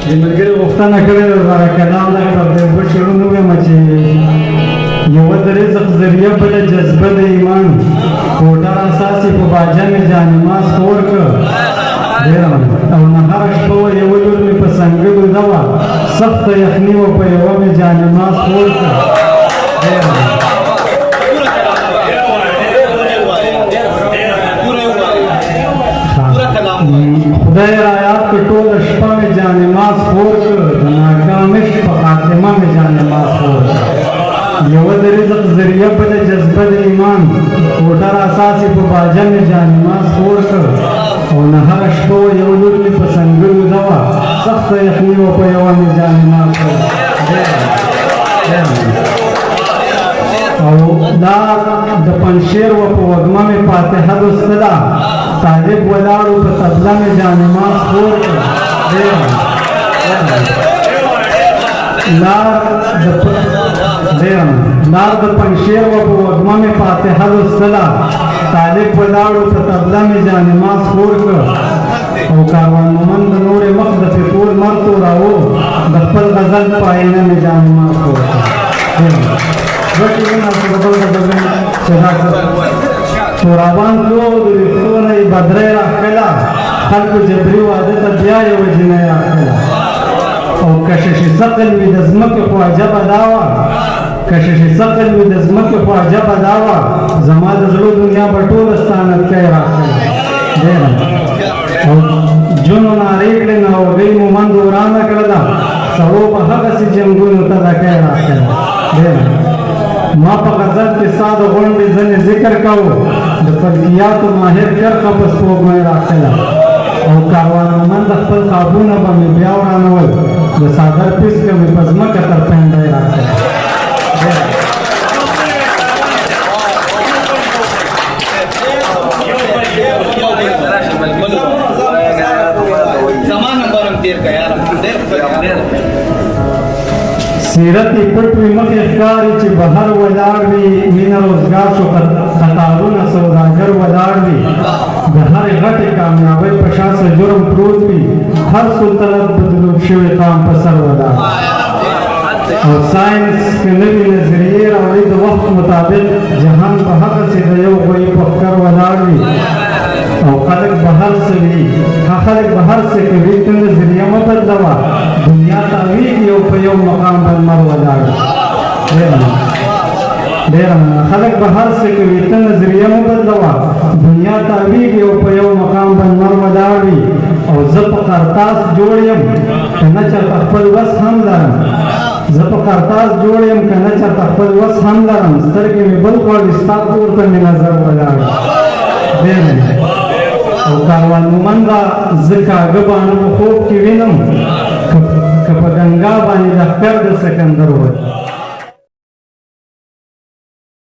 د ملګري غوښتنه کړې ده زاره کلام دا کړه د یو شعرونه ووایم چې یوه د رزق ذریعه بله جذبه د ایمان کوټه اساس یې په باجه مې جانماز خور کړ او نه هره شپه وه یوه لور مې په سنګلو ده وه سخته یخني وه په یوه مې جانماز خور کړ خدای رایات که ټوله شپه مې جانماز خور کړ د ناکام عشق په خاتمه مې جانماز خور کړ یوه د رزق ذریعه بله جذبه د ایمان کوټه اساس یې په باجه مې جانماز خور کړ او نه هره شپه وه یو لور مې په سنګلو ده وه سخته یخني وه په یوه مې جانماز خور او دا د پنجشیر وه په وږمه مې فاتحه لوستله طالب ولاړو په طبله مې جانماز خور کړ لار د پنجشیر وه په وږمه مې فاتحه لوستله طالب ولاړو په طبله مې جانماز خور کړ او کاروان مومند د نورې مخ د فتول مر توراوه د خپل غزل په آینه مې جانماز خور کړ شورابان تلو د ویښتو نه یې بدرۍ راښکله خلکو جبري واده ته بیا یوه جنۍ راښکله او کشش ثقل وي د ځمکې خو عجبه دا وه کشش ثقل وي د ځمکې خو عجبه دا وه زما د زړه دنیا به ټوله ستا نلکی راښکله او جونو نارې کړې نو هغوی مومند ورانه کړله سړو به هغسې جنګونو ته دکی راښکله ما په غزل کې ستا د غونډې ځنې ذکر کوو د فلکیاتو ماهر کرښه په سپوږمۍ راښکله او کاروان مومند د خپل خوابونه به مې بیا ورانول د څادر پیڅکه مې په ځمکه تر پنډۍ راښکله سیرت یې پټ وي مخې ښکاري چې بهر ولاړ وي مینه روزګار شو قطارونه سوداګر ولاړ وي د هرې غټې کامیابۍ په شا څه جرم پروت وي هر سلطنت بدلوب شوي قام په سر ولاړ او ساینس که نوي نظریې راوړي د وخت مطابق جهان په هغسې د یو غویي په ښکر ولاړ وي او خلک به هر څه وي خلک به هر څه کوي ته نظریه مه بدلوه دنیا تاویږي او په یو مقام به لمر ولاړ ډېره مننه خلک به هر څه کوي ته نظریه مه بدلوه دنیا تاویږي او په یو مقام به لمر ولاړ وي او زه په قرطاس جوړ یم که نه چېرته خپل وس هم لرم زه په قرطاس جوړ یم که نه چېرته خپل وس هم لرم سترګې مې بل غواړي ستا کور ته مې نظر ولاړ ډېر او کاروان مومنده زه کاږه باڼه په خوب کې وینم که په ګنګا باندې لښکر د سکندر وای